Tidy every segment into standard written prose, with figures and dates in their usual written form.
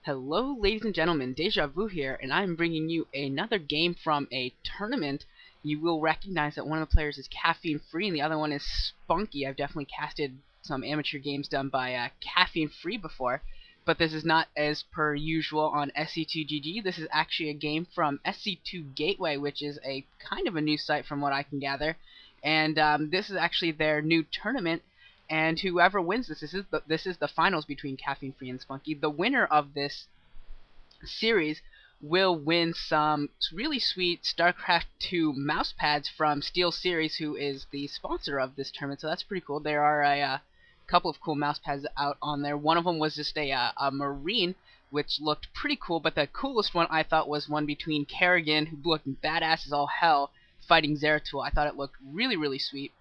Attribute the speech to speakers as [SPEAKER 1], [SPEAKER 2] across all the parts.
[SPEAKER 1] Hello, ladies and gentlemen, Deja Vu here, and I'm bringing you another game from a tournament. You will recognize that one of the players is Caffeine Free and the other one is Spunky. I've definitely casted some amateur games done by Caffeine Free before, but this is not as per usual on SC2GG. This is actually a game from SC2 Gateway, which is a kind of a new site from what I can gather, and this is actually their new tournament. And whoever wins this is the finals between Caffeine Free and Spunky. The winner of this series will win some really sweet StarCraft 2 mouse pads from Steel Series, who is the sponsor of this tournament. So that's pretty cool. There are a couple of cool mouse pads out on there. One of them was just a Marine, which looked pretty cool. But the coolest one I thought was one between Kerrigan, who looked badass as all hell, fighting Zeratul. I thought it looked really, really sweet.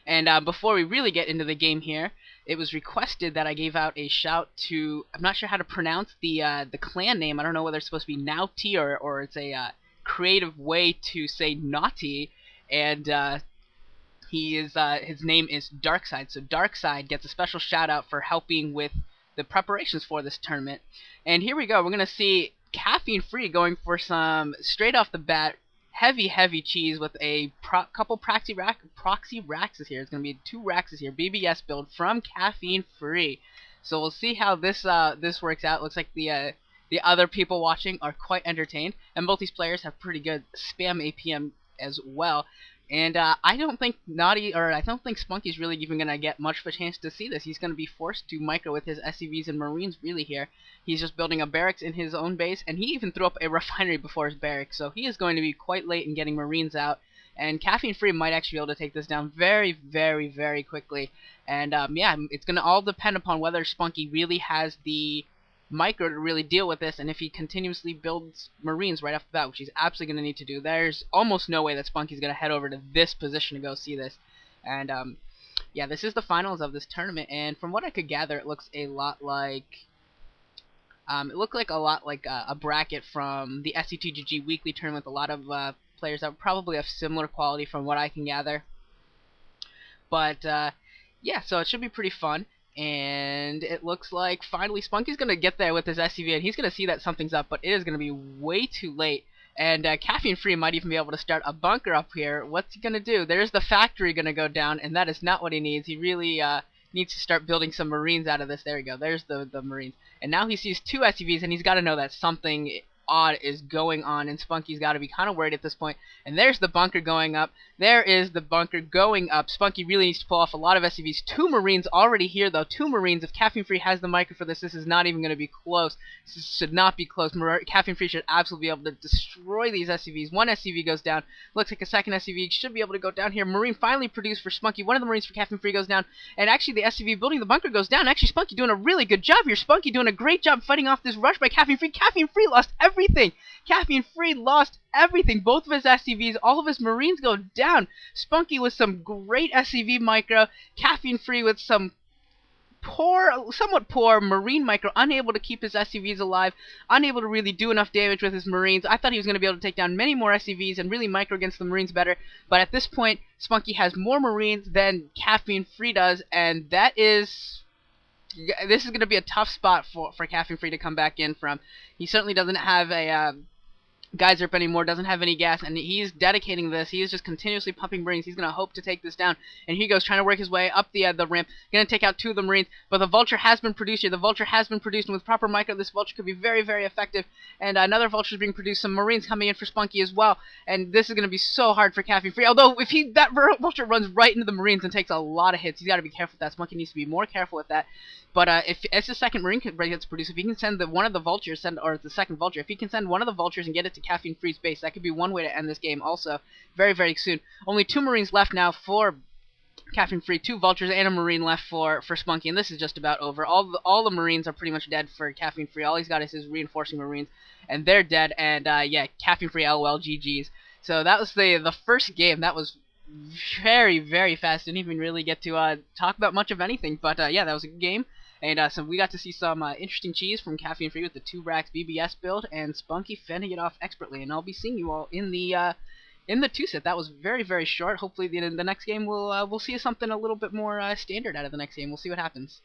[SPEAKER 1] And before we really get into the game here, it was requested that I gave out a shout to, I'm not sure how to pronounce the clan name. I don't know whether it's supposed to be Naughty or it's a creative way to say naughty. And his name is Darkside. So Darkside gets a special shout out for helping with the preparations for this tournament. And here we go. We're going to see Caffeine Free going for some, straight off the bat, heavy cheese with a couple proxy Raxes here. It's going to be 2 Raxes here. BBS build from Caffeine Free. So we'll see how this works out. Looks like the other people watching are quite entertained, and both these players have pretty good spam APM as well. And I don't think Spunky's really even going to get much of a chance to see this. He's going to be forced to micro with his SCVs and Marines really here. He's just building a barracks in his own base, and he even threw up a refinery before his barracks, so he is going to be quite late in getting Marines out. And Caffeine Free might actually be able to take this down very quickly. And yeah, it's going to all depend upon whether Spunky really has the micro to really deal with this, and if he continuously builds Marines right off the bat, which he's absolutely going to need to do. There's almost no way that Spunky's going to head over to this position to go see this. And yeah, this is the finals of this tournament, and from what I could gather, it looks a lot like a bracket from the SC2GG weekly tournament with a lot of players that probably have similar quality from what I can gather. But yeah, so it should be pretty fun. And it looks like finally Spunky's going to get there with his SCV, and he's going to see that something's up, but it is going to be way too late. And Caffeine Free might even be able to start a bunker up here. What's he going to do? There's the factory going to go down, and that is not what he needs. He really needs to start building some Marines out of this. There we go. There's the Marines. And now he sees 2 SCVs, and he's got to know that something odd is going on, and Spunky's got to be kind of worried at this point. And there's the bunker going up. There is the bunker going up. Spunky really needs to pull off a lot of SCVs. 2 Marines already here, though. 2 Marines. If Caffeine Free has the micro for this, this is not even going to be close. This should not be close. Caffeine Free should absolutely be able to destroy these SCVs. 1 SCV goes down. Looks like a second SCV should be able to go down here. Marine finally produced for Spunky. One of the Marines for Caffeine Free goes down. And actually, the SCV building the bunker goes down. Actually, Spunky doing a really good job here. Spunky doing a great job fighting off this rush by Caffeine Free. Caffeine Free lost everything. Caffeine Free lost everything. Both of his SCVs, all of his Marines go down. Spunky with some great SCV micro. Caffeine Free with some somewhat poor Marine micro, unable to keep his SCVs alive, unable to really do enough damage with his Marines. I thought he was going to be able to take down many more SCVs and really micro against the Marines better, but at this point, Spunky has more Marines than Caffeine Free does, and this is going to be a tough spot for Caffeine Free to come back in from. He certainly doesn't have a Geyser anymore, doesn't have any gas, and he's dedicating this. He is just continuously pumping Marines. He's going to hope to take this down, and here he goes, trying to work his way up the ramp, going to take out 2 of the Marines, but the Vulture has been produced here. The Vulture has been produced, and with proper micro, this Vulture could be very effective, and another Vulture is being produced, some Marines coming in for Spunky as well, and this is going to be so hard for Caffeine Free, although if that Vulture runs right into the Marines and takes a lot of hits, he's got to be careful with that. Spunky needs to be more careful with that. But if as the second Marine gets produced, if he can send one of the Vultures, or the second Vulture, if he can send one of the Vultures and get it to Caffeine Free's base, that could be one way to end this game also very soon. Only 2 Marines left now for Caffeine Free, 2 Vultures and a Marine left for Spunky, and this is just about over. All the Marines are pretty much dead for Caffeine Free. All he's got is his reinforcing Marines, and they're dead, and yeah, Caffeine Free LOL GG's. So that was the first game. That was very fast. Didn't even really get to talk about much of anything, but yeah, that was a good game. And so we got to see some interesting cheese from Caffeine Free with the 2 Rax BBS build, and Spunky fending it off expertly. And I'll be seeing you all in the 2 set. That was very short. Hopefully the next game we'll see something a little bit more standard out of the next game. We'll see what happens.